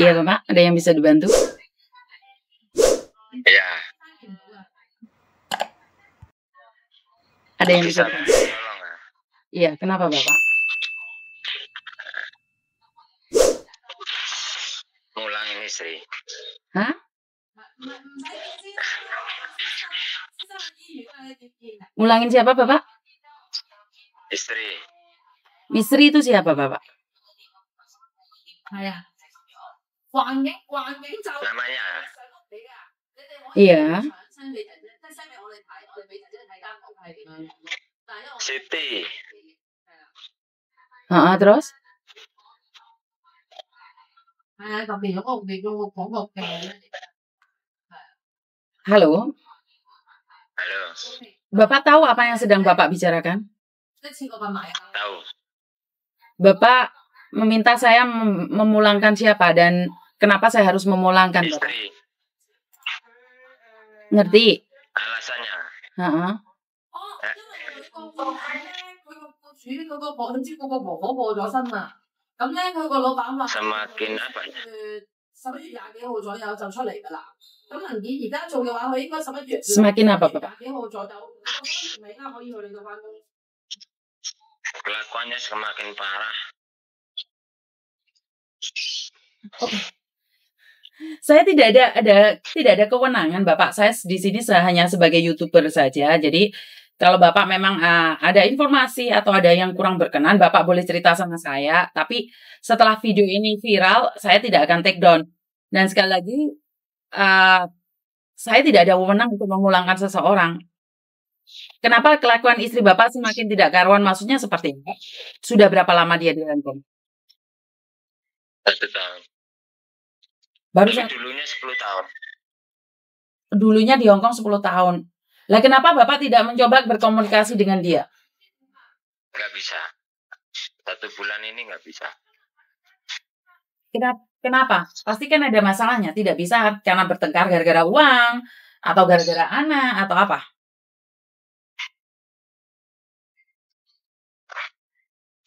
Iya Bapak, ada yang bisa dibantu? Ya, Ada yang bisa bisa dibantu? tolong ya. Iya, kenapa Bapak? Ngulangin istri. Hah? Ngulangin siapa Bapak? Istri. Misteri itu siapa Bapak? Namanya Iya. Siti. Terus? Halo, Halo. Bapak tahu apa yang sedang Bapak bicarakan? Tahu. Bapak meminta saya memulangkan siapa dan kenapa saya harus memulangkan Bapak? Istri. Ngerti? Alasannya. Heeh. Semakin apa ya? Semakin apa Bapak? Kelakuannya semakin parah. Saya tidak ada kewenangan Bapak. Saya di sini hanya sebagai YouTuber saja. Jadi kalau Bapak memang ada informasi atau ada yang kurang berkenan, Bapak boleh cerita sama saya. Tapi setelah video ini viral, saya tidak akan take down. Dan sekali lagi, saya tidak ada wewenang untuk memulangkan seseorang. Kenapa kelakuan istri Bapak semakin tidak karuan? Maksudnya seperti ini. Sudah berapa lama dia di Hongkong? 1 tahun. Baru Dulunya 10 tahun. Dulunya di Hongkong 10 tahun. Lah kenapa Bapak tidak mencoba berkomunikasi dengan dia? Nggak bisa. 1 bulan ini nggak bisa. Kenapa? Pasti kan ada masalahnya. Tidak bisa karena bertengkar gara-gara uang, atau gara-gara anak, atau apa?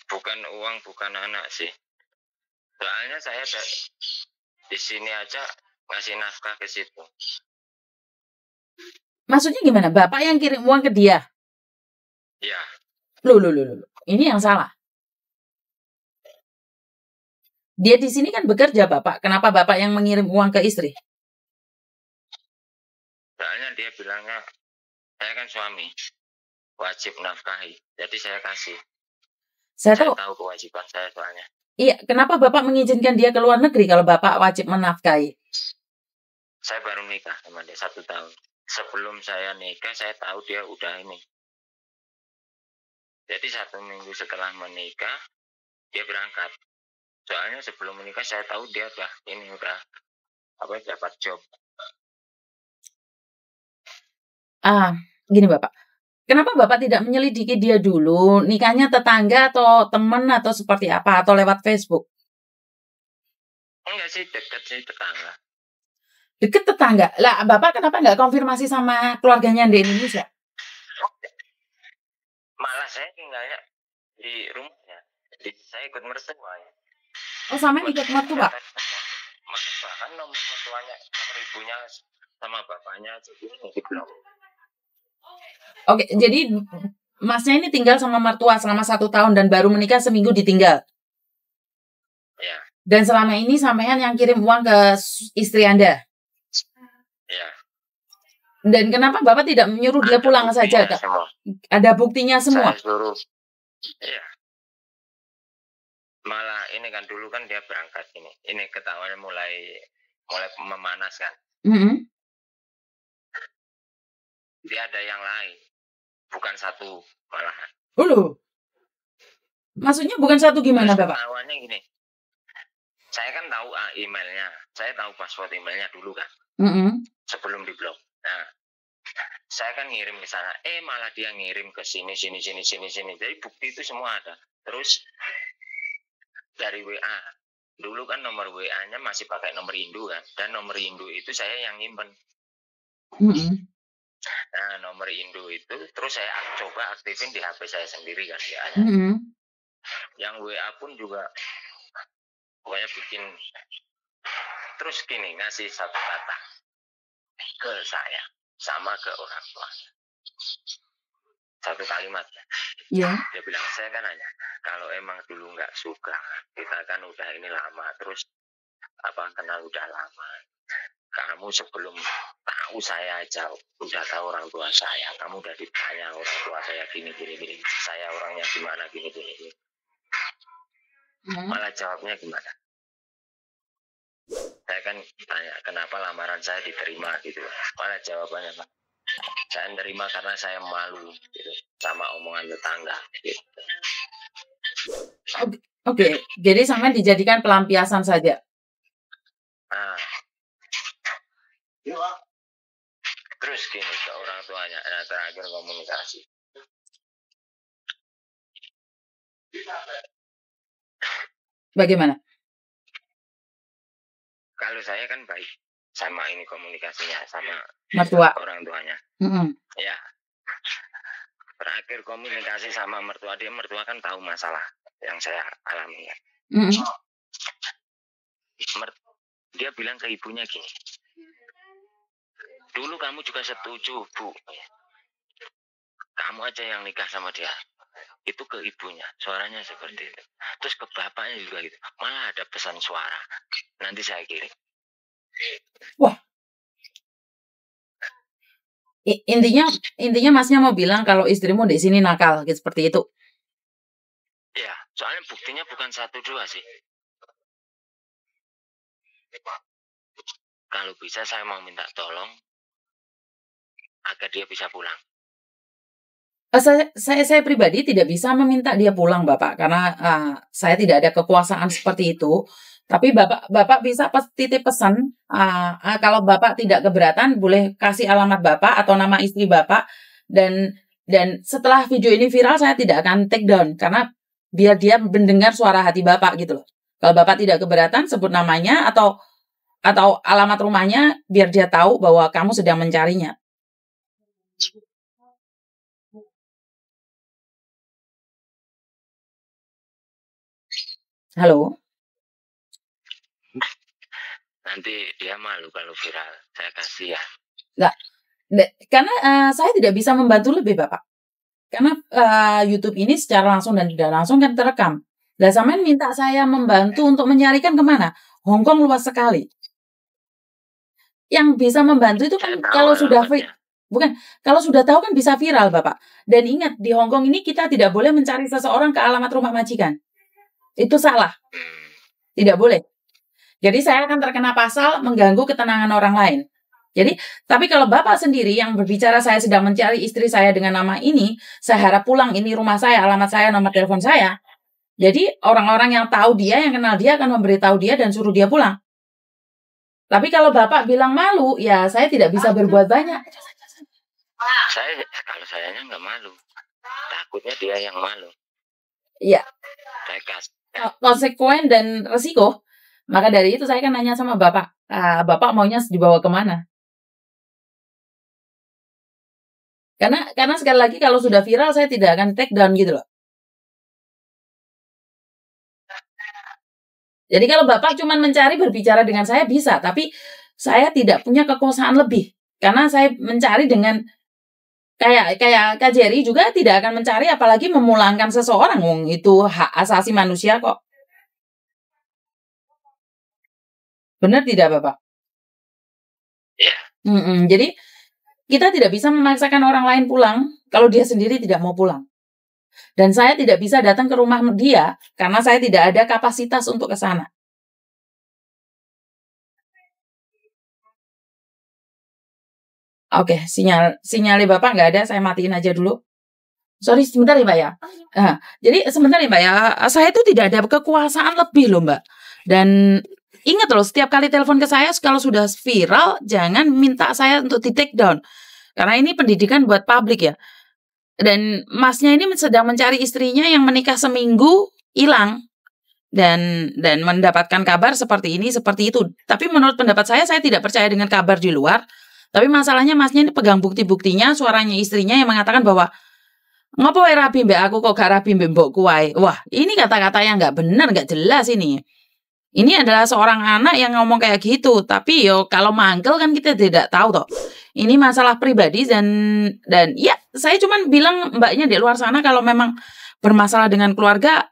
Bukan uang, bukan anak sih. Soalnya saya di sini aja ngasih nafkah ke situ. Maksudnya gimana? Bapak yang kirim uang ke dia? Iya. Loh. Ini yang salah. Dia di sini kan bekerja Bapak. Kenapa Bapak yang mengirim uang ke istri? Soalnya dia bilangnya, saya kan suami, wajib nafkahi. Jadi saya kasih. Saya tahu kewajiban saya soalnya. Iya, kenapa Bapak mengizinkan dia ke luar negeri kalau Bapak wajib menafkahi? Saya baru nikah sama dia 1 tahun. Sebelum saya nikah, saya tahu dia udah ini. Jadi 1 minggu setelah menikah, dia berangkat. Soalnya sebelum menikah saya tahu dia udah dapat job. Gini Bapak. Kenapa Bapak tidak menyelidiki dia dulu? Nikahnya tetangga atau teman atau seperti apa? Atau lewat Facebook? Enggak sih, deket sih tetangga. Deket tetangga? Lah Bapak kenapa nggak konfirmasi sama keluarganya di Indonesia? Malah saya tinggalnya di rumahnya. Jadi saya ikut mertua ya. Oh, sama ikut mertua? Bahkan nomor mertuanya, nomor ibunya sama bapaknya jadi di blok. Oke, jadi Masnya ini tinggal sama mertua selama 1 tahun dan baru menikah seminggu ditinggal. Ya. Dan selama ini sampean yang kirim uang ke istri Anda. Ya. Dan kenapa Bapak tidak menyuruh dia pulang saja? Ada buktinya semua. Saya suruh. Iya. Malah ini kan dulu kan dia berangkat ini. Ini ketahuan mulai memanas kan. Dia ada yang lain. Bukan 1 malahan. Maksudnya bukan 1 gimana Bapak? Awalnya gini. Saya kan tahu emailnya. Saya tahu password emailnya dulu kan. Sebelum di blok. Nah, saya kan ngirim ke sana. Malah dia ngirim ke sini. Jadi bukti itu semua ada. Terus dari WA. Dulu kan nomor WA-nya masih pakai nomor Indo kan. Dan nomor Indo itu saya yang nyimpen. Nah, nomor Indo itu terus saya coba aktifin di HP saya sendiri kan WA-nya. Yang WA pun juga pokoknya bikin Terus gini, ngasih satu kata ke saya sama ke orang tua. Satu kalimat. Iya. Dia bilang, saya kan nanya, kalau emang dulu nggak suka, kita kan udah ini lama, terus kenal udah lama. Kamu sebelum tahu saya aja udah tahu orang tua saya, kamu udah ditanya orang tua saya gini, saya orangnya gimana, gini. Malah jawabnya gimana? Saya kan tanya, kenapa lamaran saya diterima gitu. Malah jawabannya, Pak, saya nerima karena saya malu gitu, sama omongan tetangga gitu. Oke. Jadi sampai dijadikan pelampiasan saja. Terus gini ke orang tuanya, terakhir komunikasi. Bagaimana? Kalau saya kan baik sama ini komunikasinya sama mertua orang tuanya. Ya. Terakhir komunikasi sama mertua, mertua kan tahu masalah yang saya alami ya. Dia bilang ke ibunya gini, dulu kamu juga setuju, Bu. Kamu aja yang nikah sama dia. Itu ke ibunya, suaranya seperti itu. Terus ke bapaknya juga gitu. Malah ada pesan suara. Nanti saya kirim. Wah. Intinya masnya mau bilang kalau istrimu di sini nakal, gitu, seperti itu. Ya, soalnya buktinya bukan 1, 2 sih. Kalau bisa saya mau minta tolong agar dia bisa pulang. Saya pribadi tidak bisa meminta dia pulang, Bapak, karena saya tidak ada kekuasaan seperti itu. Tapi Bapak bisa titip pesan, kalau Bapak tidak keberatan, boleh kasih alamat Bapak atau nama istri Bapak, dan setelah video ini viral, saya tidak akan take down, karena biar dia mendengar suara hati Bapak gitu loh. Kalau Bapak tidak keberatan, sebut namanya atau alamat rumahnya, biar dia tahu bahwa kamu sedang mencarinya. Halo? Nanti dia malu kalau viral, saya kasih ya. Karena saya tidak bisa membantu lebih, Bapak. Karena YouTube ini secara langsung dan tidak langsung kan terekam. Lah sampean minta saya membantu untuk menyarikan kemana? Hong Kong luas sekali. Yang bisa membantu itu kan kalau sudah kalau sudah tahu kan bisa viral, Bapak. Dan ingat, di Hong Kong ini kita tidak boleh mencari seseorang ke alamat rumah majikan. Itu salah. Tidak boleh. Jadi saya akan terkena pasal mengganggu ketenangan orang lain. Jadi, tapi kalau Bapak sendiri yang berbicara saya sedang mencari istri saya dengan nama ini, saya harap pulang, ini rumah saya, alamat saya, nomor telepon saya. Jadi orang-orang yang tahu dia, yang kenal dia akan memberitahu dia dan suruh dia pulang. Tapi kalau Bapak bilang malu, ya saya tidak bisa berbuat banyak. Kalau sayanya nggak malu, takutnya dia yang malu. Iya. Konsekuen dan resiko. Maka dari itu saya kan nanya sama Bapak, Bapak maunya dibawa kemana? Karena sekali lagi kalau sudah viral saya tidak akan take down gitu loh. Jadi kalau Bapak cuma mencari berbicara dengan saya bisa, tapi saya tidak punya kekuasaan lebih. Karena saya mencari dengan kayak Kak Jerry juga tidak akan mencari apalagi memulangkan seseorang. Itu hak asasi manusia kok. Benar tidak, Bapak? Iya. Jadi kita tidak bisa memaksakan orang lain pulang kalau dia sendiri tidak mau pulang. Dan saya tidak bisa datang ke rumah dia karena saya tidak ada kapasitas untuk ke sana. Oke, sinyalnya Bapak nggak ada, saya matiin aja dulu. Sorry, sebentar ya, Mbak ya. Jadi sebentar ya, Mbak ya. Saya itu tidak ada kekuasaan lebih loh, Mbak. Dan ingat loh, setiap kali telepon ke saya kalau sudah viral, jangan minta saya untuk di take down. Karena ini pendidikan buat publik ya. Dan masnya ini sedang mencari istrinya yang menikah seminggu, hilang. Dan mendapatkan kabar seperti ini, seperti itu. Tapi menurut pendapat saya tidak percaya dengan kabar di luar. Tapi masalahnya masnya ini pegang bukti-buktinya, suaranya istrinya yang mengatakan bahwa ngopo wae rabi mbak aku kok gak rabi mbak mbokku wae. Wah, ini kata-kata yang nggak benar, nggak jelas ini. Ini adalah seorang anak yang ngomong kayak gitu, tapi yo kalau manggil kan kita tidak tahu toh. Ini masalah pribadi dan ya saya cuman bilang mbaknya di luar sana kalau memang bermasalah dengan keluarga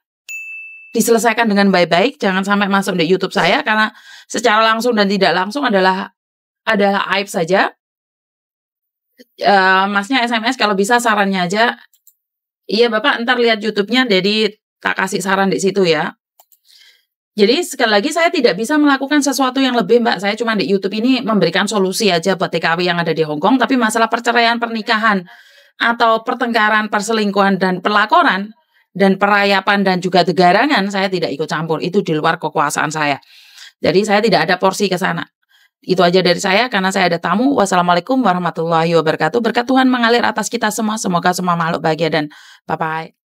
diselesaikan dengan baik-baik, jangan sampai masuk di YouTube saya karena secara langsung dan tidak langsung adalah aib saja. Masnya SMS kalau bisa sarannya aja. Iya Bapak, ntar lihat YouTube-nya, jadi tak kasih saran di situ ya. Jadi sekali lagi saya tidak bisa melakukan sesuatu yang lebih Mbak, saya cuma di YouTube ini memberikan solusi aja buat TKW yang ada di Hong Kong, tapi masalah perceraian, pernikahan, atau pertengkaran, perselingkuhan, dan pelakoran, dan perayapan, dan juga degarangan, saya tidak ikut campur, itu di luar kekuasaan saya. Jadi saya tidak ada porsi ke sana. Itu aja dari saya, karena saya ada tamu. Wassalamualaikum warahmatullahi wabarakatuh. Berkat Tuhan mengalir atas kita semua, semoga semua makhluk bahagia dan bye-bye.